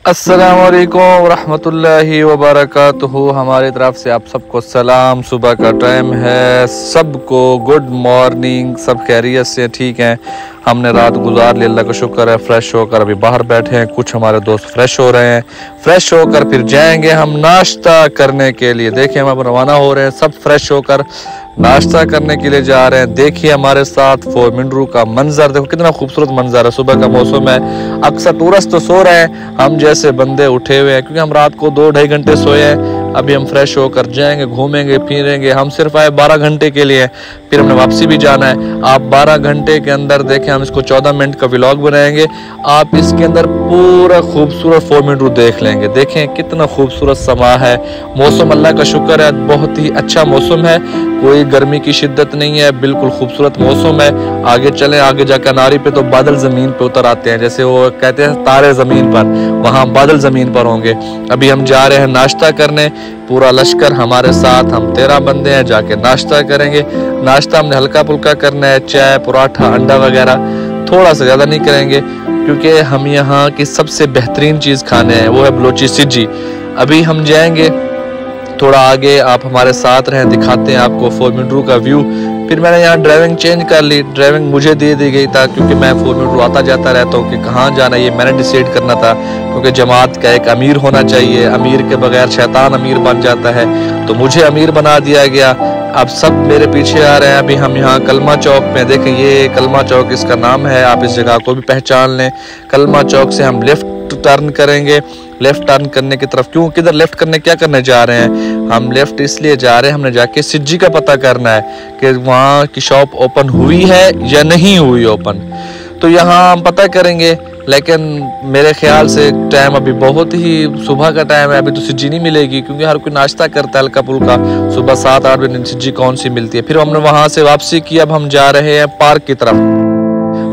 अस्सलामुअलैकुम रहमतुल्लाहि वबरकातुहू। हमारी तरफ से आप सबको सलाम। सुबह का टाइम है, सबको गुड मॉर्निंग। सब खैरियत से ठीक हैं। हमने रात गुजार ली, अल्लाह का शुक्र है। फ्रेश होकर अभी बाहर बैठे हैं। कुछ हमारे दोस्त फ्रेश हो रहे हैं। फ्रेश होकर फिर जाएंगे हम नाश्ता करने के लिए। देखिए हम अब रवाना हो रहे हैं, सब फ्रेश होकर नाश्ता करने के लिए जा रहे हैं। देखिए हमारे साथ फोरमिंड्रू का मंजर, देखो कितना खूबसूरत मंजर है। सुबह का मौसम है, अक्सर टूरिस्ट तो सो रहे हैं, हम जैसे बंदे उठे हुए हैं क्योंकि हम रात को 2-2.5 घंटे सोए हैं। अभी हम फ्रेश होकर जाएंगे, घूमेंगे फिरेंगे। हम सिर्फ आए 12 घंटे के लिए, फिर हमने वापसी भी जाना है। आप 12 घंटे के अंदर देखें, हम इसको 14 मिनट का व्लॉग बनाएंगे। आप इसके अंदर पूरा खूबसूरत फोरमिंड्रू देख लेंगे। देखें कितना खूबसूरत समा है। मौसम अल्लाह का शुक्र है, बहुत ही अच्छा मौसम है। कोई गर्मी की शिद्दत नहीं है, बिल्कुल खूबसूरत मौसम है। आगे चलें, आगे जाकर अनारी पे तो बादल जमीन पे उतर आते हैं, जैसे वो कहते हैं तारे जमीन पर, वहाँ बादल जमीन पर होंगे। अभी हम जा रहे हैं नाश्ता करने, पूरा लश्कर हमारे साथ। हम 13 बंदे हैं, जाके नाश्ता करेंगे। नाश्ता हमने हल्का फुल्का करना है, चाय पराठा अंडा वगैरह, थोड़ा सा ज़्यादा नहीं करेंगे क्योंकि हम यहाँ की सबसे बेहतरीन चीज़ खाने हैं, वो है बलोची सिज्जी। अभी हम जाएंगे थोड़ा आगे, आप हमारे साथ रहें, दिखाते हैं आपको फोरमिंड्रू का व्यू। फिर मैंने यहाँ ड्राइविंग चेंज कर ली, ड्राइविंग मुझे दे दी गई था क्योंकि मैं फोरमिंड्रू आता जाता रहता हूँ कि कहाँ जाना ये मैंने डिसाइड करना था, क्योंकि जमात का एक अमीर होना चाहिए। अमीर के बगैर शैतान अमीर बन जाता है, तो मुझे अमीर बना दिया गया। अब सब मेरे पीछे आ रहे हैं। अभी हम यहाँ कलमा चौक में, देखें ये कलमा चौक इसका नाम है, आप इस जगह को भी पहचान लें। कलमा चौक से हम लेफ्ट टर्न करेंगे। लेफ्ट टर्न करने की तरफ, क्यों किधर लेफ्ट करने, क्या करने जा रहे हैं हम? लेफ्ट इसलिए जा रहे हैं, हमने जाके सिज्जी का पता करना है कि वहाँ की शॉप ओपन हुई है या नहीं हुई ओपन। तो यहाँ हम पता करेंगे, लेकिन मेरे ख्याल से टाइम अभी बहुत ही सुबह का टाइम है, अभी तो सिज्जी नहीं मिलेगी क्योंकि हर कोई नाश्ता करता है हल्का फुल्का। सुबह 7-8 बजे सिज्जी कौन सी मिलती है। फिर हमने वहाँ से वापसी की। अब हम जा रहे हैं पार्क की तरफ,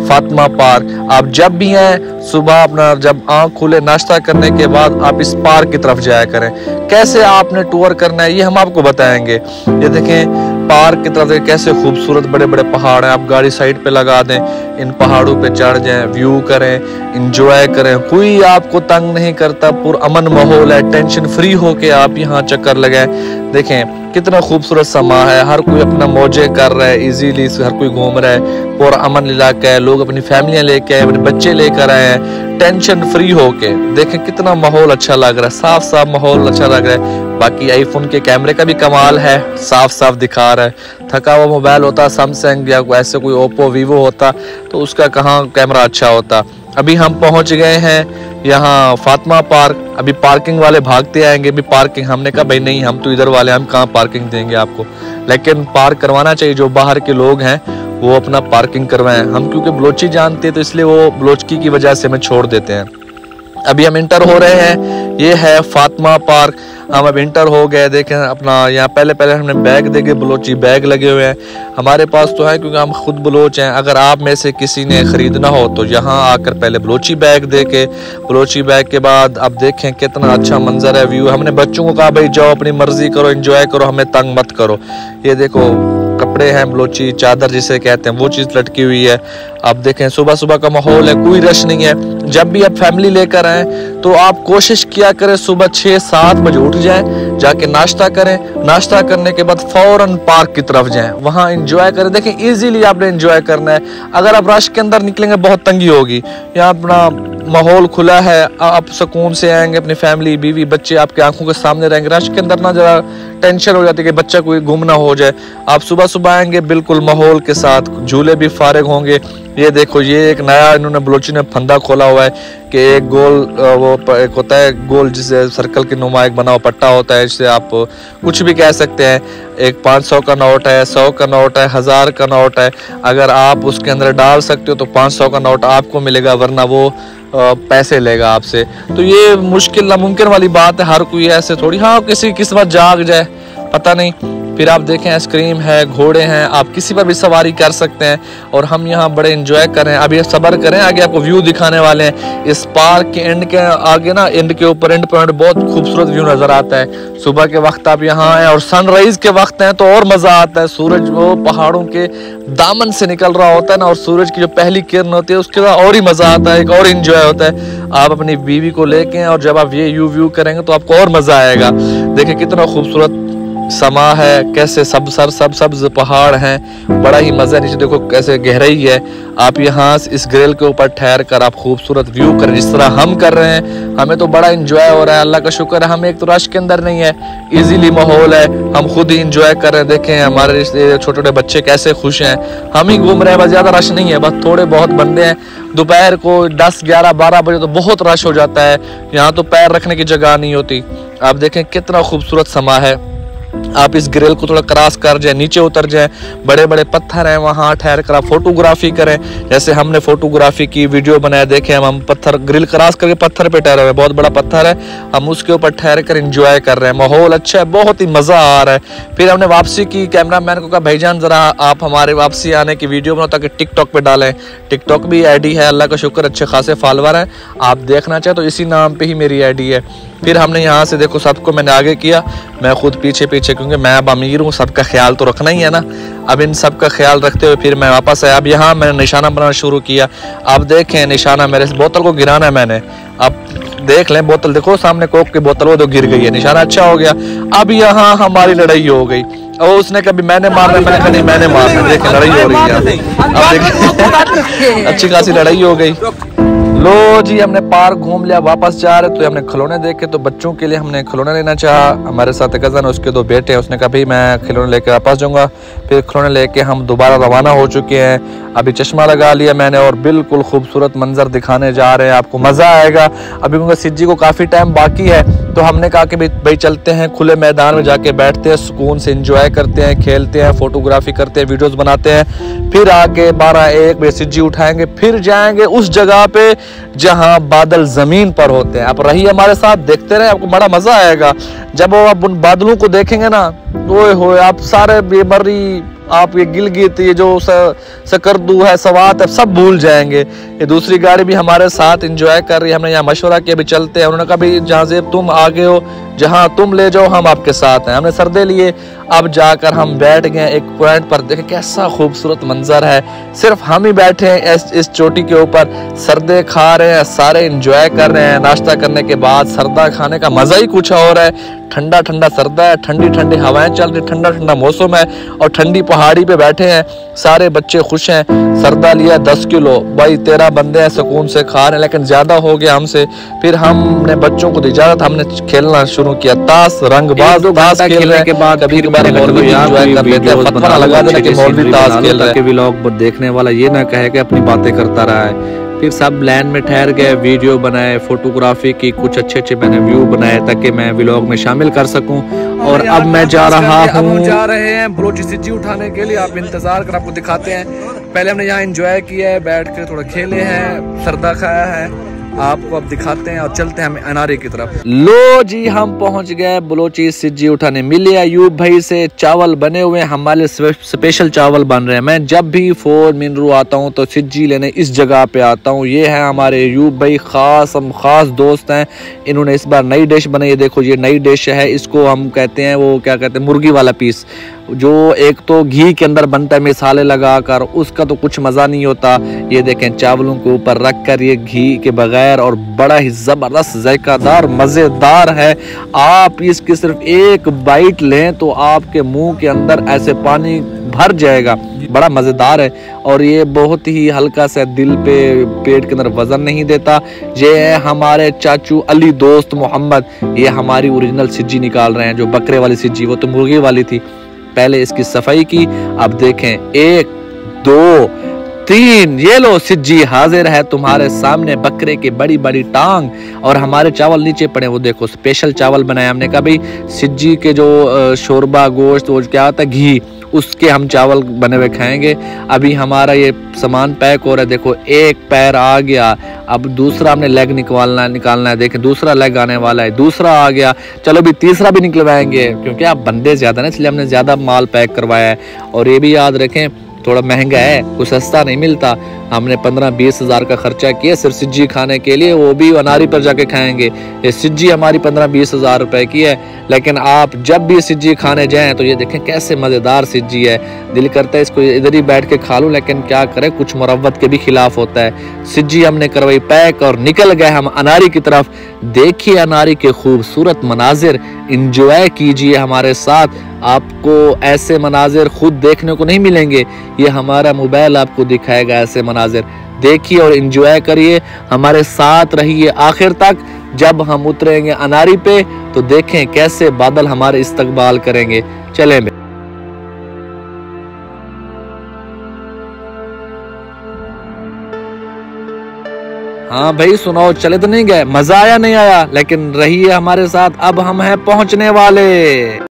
फातिमा पार्क। आप जब भी हैं सुबह, अपना जब आँख खुले नाश्ता करने के बाद आप इस पार्क की तरफ जाया करें। कैसे आपने टूर करना है ये हम आपको बताएंगे। ये देखें पार्क की तरफ कैसे खूबसूरत बड़े बड़े पहाड़ हैं। आप गाड़ी साइड पे लगा दें, इन पहाड़ों पे चढ़ जाएं, व्यू करें, इंजॉय करें। कोई आपको तंग नहीं करता, पुरअमन माहौल है, टेंशन फ्री होके आप यहाँ चक्कर लगाएं। देखें कितना खूबसूरत समा है, हर कोई अपना मौजे कर रहा है, इजीली हर कोई घूम रहा है। पूरा अमन इलाका है, लोग अपनी फैमिलियां लेके आए, अपने बच्चे लेकर आए हैं, टेंशन फ्री होके। देखें कितना माहौल अच्छा लग रहा है, साफ साफ माहौल अच्छा लग रहा है। बाकी आईफोन के कैमरे का भी कमाल है, साफ साफ दिखा रहा है। थका हुआ मोबाइल होता सैमसंग या ऐसे कोई ओप्पो वीवो होता तो उसका कहाँ कैमरा अच्छा होता। अभी हम पहुंच गए हैं यहाँ फातिमा पार्क। अभी पार्किंग वाले भागते आएंगे। अभी पार्किंग, हमने कहा भाई नहीं, हम तो इधर वाले, हम कहाँ पार्किंग देंगे आपको, लेकिन पार्क करवाना चाहिए। जो बाहर के लोग हैं वो अपना पार्किंग करवाएं। हम क्योंकि बलोची जानते हैं तो इसलिए वो बलोचकी की वजह से हमें छोड़ देते हैं। अभी हम इंटर हो रहे हैं, ये है फातिमा पार्क। हम अब इंटर हो गए। देखें अपना यहाँ पहले हमने बैग देखे, बलोची बैग लगे हुए हैं। हमारे पास तो है क्योंकि हम खुद बलोच हैं। अगर आप में से किसी ने खरीदना हो तो यहाँ आकर पहले बलोची बैग देखे। बलोची बैग के बाद अब देखें कितना अच्छा मंजर है, व्यू। हमने बच्चों को कहा भाई जाओ अपनी मर्जी करो, एंजॉय करो, हमें तंग मत करो। ये देखो कपड़े हैं, बलोची चादर जिसे कहते हैं, वो चीज़ लटकी हुई है। आप देखें सुबह सुबह का माहौल है, कोई रश नहीं है। जब भी आप फैमिली लेकर आए तो आप कोशिश किया करें सुबह 6-7 बजे उठ जाएं, जाके नाश्ता करें। नाश्ता करने के बाद फौरन पार्क की तरफ जाएं, वहाँ एंजॉय करें। देखें इजीली आपने एंजॉय करना है। अगर आप रश के अंदर निकलेंगे बहुत तंगी होगी। यहाँ अपना माहौल खुला है, आप सुकून से आएंगे, अपनी फैमिली बीवी बच्चे आपके आंखों के सामने रहेंगे। रश के अंदर ना जरा टेंशन हो जाती है कि बच्चा कोई गुम ना हो जाए। आप सुबह सुबह आएंगे बिल्कुल माहौल के साथ, झूले भी फारिग होंगे। ये देखो ये एक नया इन्होंने बलोची ने फंदा खोला हुआ है कि एक गोल वो एक होता है गोल, जिसे सर्कल के नुमा एक बना हुआ पट्टा होता है, जिसे आप कुछ भी कह सकते हैं। एक 500 का नोट है, 100 का नोट है, 1000 का नोट है। अगर आप उसके अंदर डाल सकते हो तो 500 का नोट आपको मिलेगा, वरना वो पैसे लेगा आपसे। तो ये मुश्किल नामुमकिन वाली बात है, हर कोई ऐसे थोड़ी, हाँ किसी किस्मत जाग जाए, पता नहीं। फिर आप देखें आइसक्रीम है, घोड़े हैं, आप किसी पर भी सवारी कर सकते हैं। और हम यहाँ बड़े इंजॉय कर रहे हैं। अभी सब्र करें, आगे आपको व्यू दिखाने वाले हैं। इस पार्क के एंड के आगे ना, एंड के ऊपर एंड पॉइंट बहुत खूबसूरत व्यू नजर आता है। सुबह के वक्त आप यहाँ आए और सनराइज के वक्त हैं तो और मजा आता है। सूरज वो पहाड़ों के दामन से निकल रहा होता है ना, और सूरज की जो पहली किरण होती है उसके बाद और ही मजा आता है, एक और इंजॉय होता है। आप अपनी बीवी को लेके और जब आप ये व्यू करेंगे तो आपको और मजा आएगा। देखिए कितना खूबसूरत समा है, कैसे सब्ज पहाड़ हैं, बड़ा ही मजा है। नीचे देखो कैसे गहराई है। आप यहाँ इस ग्रिल के ऊपर ठहर कर आप खूबसूरत व्यू करें जिस तरह हम कर रहे हैं। हमें तो बड़ा इंजॉय हो रहा है, अल्लाह का शुक्र है। हम एक तो रश के अंदर नहीं है, इजीली माहौल है, हम खुद ही इंजॉय कर रहे हैं। देखें हमारे छोटे छोटे बच्चे कैसे खुश हैं, हम ही घूम रहे हैं, बस ज्यादा रश नहीं है, बस थोड़े बहुत बंदे हैं। दोपहर को 10, 11, 12 बजे तो बहुत रश हो जाता है, यहाँ तो पैर रखने की जगह नहीं होती। आप देखें कितना खूबसूरत समा है। आप इस ग्रिल को थोड़ा क्रॉस कर जाए, नीचे उतर जाए, बड़े बड़े पत्थर हैं, वहाँ ठहर कर आप फोटोग्राफी करें। जैसे हमने फोटोग्राफी की, वीडियो बनाया, देखें हम पत्थर ग्रिल क्रॉस करके पत्थर पे ठहरे हुए, बहुत बड़ा पत्थर है, हम उसके ऊपर ठहर कर एंजॉय कर रहे हैं। माहौल अच्छा है, बहुत ही मजा आ रहा है। फिर हमने वापसी की, कैमरामैन को कहा भाईजान जरा आप हमारे वापसी आने की वीडियो बनाओ ताकि टिकटॉक पे डालें। टिकटॉक भी आईडी है, अल्लाह का शुक्र अच्छे खासे फॉलोवर हैं, आप देखना चाहे तो इसी नाम पे ही मेरी आईडी है। फिर हमने यहाँ से देखो सबको मैंने आगे किया, मैं खुद पीछे पीछे, क्योंकि मैं अब अमीर हूँ, सबका ख्याल तो रखना ही है ना। अब इन सब का ख्याल रखते हुए फिर मैं वापस आया। अब यहाँ मैंने निशाना बनाना शुरू किया। अब देखें निशाना, मेरे इस बोतल को गिराना है मैंने। अब देख लें बोतल, देखो सामने कोक की बोतल वो तो गिर गई है, निशाना अच्छा हो गया। अब यहाँ हमारी लड़ाई हो गई, और उसने कभी मैंने मारना, मैंने कहा नहीं मैंने मारना। देखें लड़ाई हो रही है, अब देखें अच्छी खासी लड़ाई हो गई। लो जी हमने पार्क घूम लिया, वापस जा रहे तो हमने खिलौने देखे, तो बच्चों के लिए हमने खिलौने लेना चाहा। हमारे साथ कज़न है, उसके 2 बेटे हैं, उसने कहा भाई मैं खिलौने लेके वापस जाऊंगा। फिर खिलौने लेके हम दोबारा रवाना हो चुके हैं। अभी चश्मा लगा लिया मैंने और बिल्कुल खूबसूरत मंजर दिखाने जा रहे हैं, आपको मज़ा आएगा। अभी उनका सिज्जी को काफ़ी टाइम बाकी है, तो हमने कहा कि भाई चलते हैं खुले मैदान में, जाके बैठते हैं, सुकून से इंजॉय करते हैं, खेलते हैं, फोटोग्राफी करते हैं, वीडियोस बनाते हैं। फिर आके 12-1 बजे सिज्जी उठाएंगे, फिर जाएंगे उस जगह पे जहां बादल जमीन पर होते हैं। आप रहिए हमारे साथ, देखते रहे, आपको बड़ा मजा आएगा। जब आप उन बादलों को देखेंगे ना, ओए होए, आप सारे बेमर्री, आप ये गिलगित, ये जो सकरदू है, सवात है, सब भूल जाएंगे। ये दूसरी गाड़ी भी हमारे साथ एंजॉय कर रही है। हमने यहाँ मशवरा किया अभी चलते हैं, उन्होंने कहा भाई जहाँ से तुम आगे हो, जहाँ तुम ले जाओ हम आपके साथ हैं। हमने सरदे लिए, अब जाकर हम बैठ गए एक पॉइंट पर। देखें कैसा खूबसूरत मंजर है, सिर्फ हम ही बैठे हैं इस चोटी के ऊपर, सरदे खा रहे हैं, सारे एंजॉय कर रहे हैं। नाश्ता करने के बाद सरदा खाने का मजा ही कुछ और है। ठंडा ठंडा सरदा है, ठंडी ठंडी हवाएं चल रही, ठंडा ठंडा मौसम है, और ठंडी पहाड़ी पे बैठे हैं, सारे बच्चे खुश हैं। सरदा लिया 10 किलो, भाई 13 बंदे हैं, सुकून से खा रहे हैं, लेकिन ज्यादा हो गया हमसे। फिर हमने बच्चों को दी इजाजत, हमने खेलना शुरू किया, ताश रंगबाज, ताश खेलने के बाद कभी कभार मौलवी एंजॉय कर लेते हैं, फतवा लगा देते कि मौलवी ताश खेल रहा है, व्लॉग देखने वाला ये ना कहे कि अपनी बातें करता रहा है। फिर सब लैन में ठहर गए, वीडियो बनाए, फोटोग्राफी की, कुछ अच्छे मैंने व्यू बनाए ताकि मैं व्लॉग में शामिल कर सकूं। और अब मैं जा रहा हूँ, हम जा रहे हैं बलोची सिज्जी उठाने के लिए। आप इंतजार कर, आपको दिखाते हैं। पहले हमने यहाँ एंजॉय किया है, बैठ कर थोड़ा खेले हैं, सरदा खाया है, आपको अब दिखाते हैं और चलते हैं हम अनारे की तरफ। लो जी हम पहुंच गए बलोची सिज्जी उठाने। मिले अयूब भाई से, चावल बने हुए हमारे स्पेशल चावल बन रहे हैं। मैं जब भी 4 मिनरू आता हूं तो सिज्जी लेने इस जगह पे आता हूं। ये है हमारे अयूब भाई, हम खास दोस्त हैं। इन्होंने इस बार नई डिश बनाई है, देखो ये नई डिश है, इसको हम कहते हैं, वो क्या कहते हैं, मुर्गी वाला पीस, जो एक तो घी के अंदर बनता है मिसाले लगाकर, उसका तो कुछ मज़ा नहीं होता। ये देखें चावलों के ऊपर रख कर, ये घी के बगैर, और बड़ा ही ज़बरदस्त जायकादार मज़ेदार है। आप इसकी सिर्फ एक बाइट लें तो आपके मुंह के अंदर ऐसे पानी भर जाएगा, बड़ा मज़ेदार है। और ये बहुत ही हल्का सा दिल पे, पेट के अंदर वज़न नहीं देता। ये है हमारे चाचू अली दोस्त मोहम्मद, ये हमारी ओरिजिनल सिज्जी निकाल रहे हैं, जो बकरे वाली सिज्जी, वो तो मुर्गी वाली थी। पहले इसकी सफाई की, अब देखें 1 2 3, ये लो सिज्जी हाजिर है तुम्हारे सामने, बकरे की बड़ी बड़ी टांग। और हमारे चावल नीचे पड़े, वो देखो स्पेशल चावल बनाए हमने। कहा भाई सिज्जी के जो शोरबा गोश्त, वो क्या होता है घी, उसके हम चावल बने हुए खाएंगे। अभी हमारा ये सामान पैक हो रहा है, देखो एक पैर आ गया, अब दूसरा हमने लेग निकालना है, देखें दूसरा लेग आने वाला है, दूसरा आ गया, चलो भी तीसरा भी निकलवाएंगे क्योंकि आप बंदे ज़्यादा ना, इसलिए हमने ज़्यादा माल पैक करवाया है। और ये भी याद रखें थोड़ा महंगा है, कुछ सस्ता नहीं मिलता। हमने 15-20 हज़ार का खर्चा किया सिर्फ सिज्जी खाने के लिए, वो भी अनारी पर जाके खाएंगे। ये सिज्जी हमारी 15-20 हज़ार रुपए की है, लेकिन आप जब भी सिज्जी खाने जाएं तो ये देखें कैसे मज़ेदार सिज्जी है, दिल करता है इसको इधर ही बैठ के खा लूं, लेकिन क्या करें कुछ मुरव्वत के भी खिलाफ होता है। सिज्जी हमने करवाई पैक और निकल गए हम अनारी की तरफ। देखिए अनारी के खूबसूरत मनाजिर, इंजॉय कीजिए हमारे साथ, आपको ऐसे मनाजिर खुद देखने को नहीं मिलेंगे, ये हमारा मोबाइल आपको दिखाएगा ऐसे मनाजिर। देखिए और एंजॉय करिए, हमारे साथ रहिए आखिर तक। जब हम उतरेंगे अनारी पे तो देखें कैसे बादल हमारे इस्तकबाल करेंगे। चलें हाँ भाई सुनाओ, चले तो नहीं गए, मजा आया नहीं आया, लेकिन रहिए हमारे साथ, अब हम हैं पहुंचने वाले।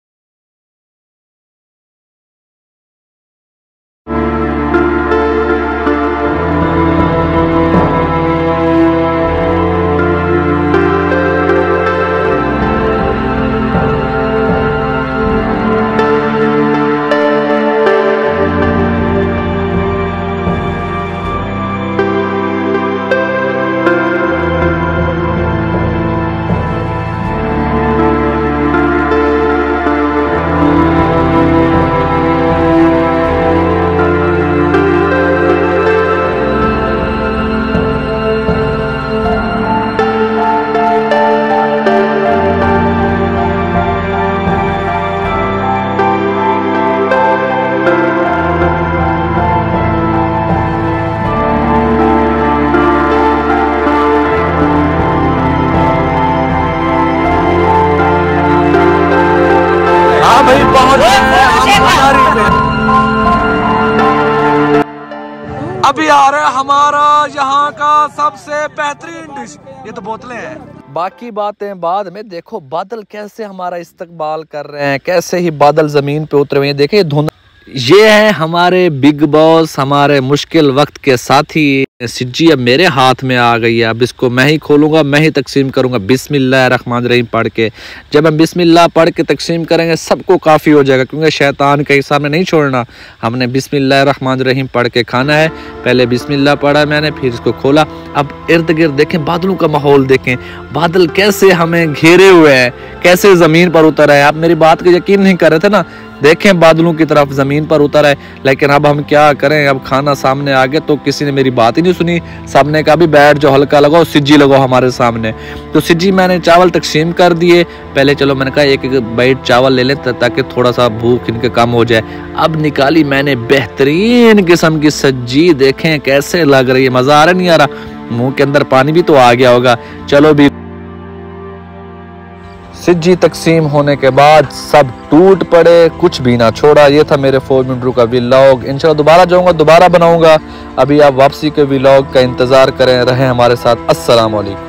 भाई पहुंच गए अनारी में। अभी आ रहा है हमारा यहाँ का सबसे बेहतरीन डिश, ये तो बोतलें हैं। बाकी बातें बाद में, देखो बादल कैसे हमारा इस्तकबाल कर रहे हैं, कैसे ही बादल जमीन पे उतरे हुए हैं। देखिए धुंध, ये है हमारे बिग बॉस, हमारे मुश्किल वक्त के साथी। सिज्जी अब मेरे हाथ में आ गई है, अब इसको मैं ही खोलूंगा, मैं ही तकसीम करूंगा बिस्मिल्लाहिर्रहमानिर्रहीम पढ़ के। जब हम बिस्मिल्लाह पढ़ के तकसीम करेंगे सबको काफ़ी हो जाएगा, क्योंकि शैतान के सामने नहीं छोड़ना। हमने बिस्मिल्लाहिर्रहमानिर्रहीम पढ़ के खाना है। पहले बिस्मिल्लाह पढ़ा मैंने, फिर इसको खोला। अब इर्द गिर्द देखें, बादलों का माहौल देखें, बादल कैसे हमें घेरे हुए हैं, कैसे ज़मीन पर उतर है। आप मेरी बात का यकीन नहीं कर रहे थे ना, देखें बादलों की तरफ ज़मीन पर उतर है। लेकिन अब हम क्या करें, अब खाना सामने आ गया तो किसी ने मेरी बात ही नहीं सुनी। सामने का भी बैठ जो हल्का लगाओ, सिज्जी लगाओ हमारे सामने। तो सिज्जी मैंने चावल तकसीम कर दिए। पहले चलो मैंने कहा एक एक बाइट चावल ले लें ताकि थोड़ा सा भूख इनके कम हो जाए। अब निकाली मैंने बेहतरीन किस्म की सब्जी, देखें कैसे लग रही है, मज़ा आ रहा नहीं आ रहा, मुंह के अंदर पानी भी तो आ गया होगा। चलो भी सिज्जी तकसीम होने के बाद सब टूट पड़े, कुछ भी ना छोड़ा। ये था मेरे 4 मिनट का व्लॉग। इंशाल्लाह दोबारा जाऊंगा, दोबारा बनाऊंगा। अभी आप वापसी के व्लॉग का इंतजार करें, रहें हमारे साथ। अस्सलाम वालेकुम।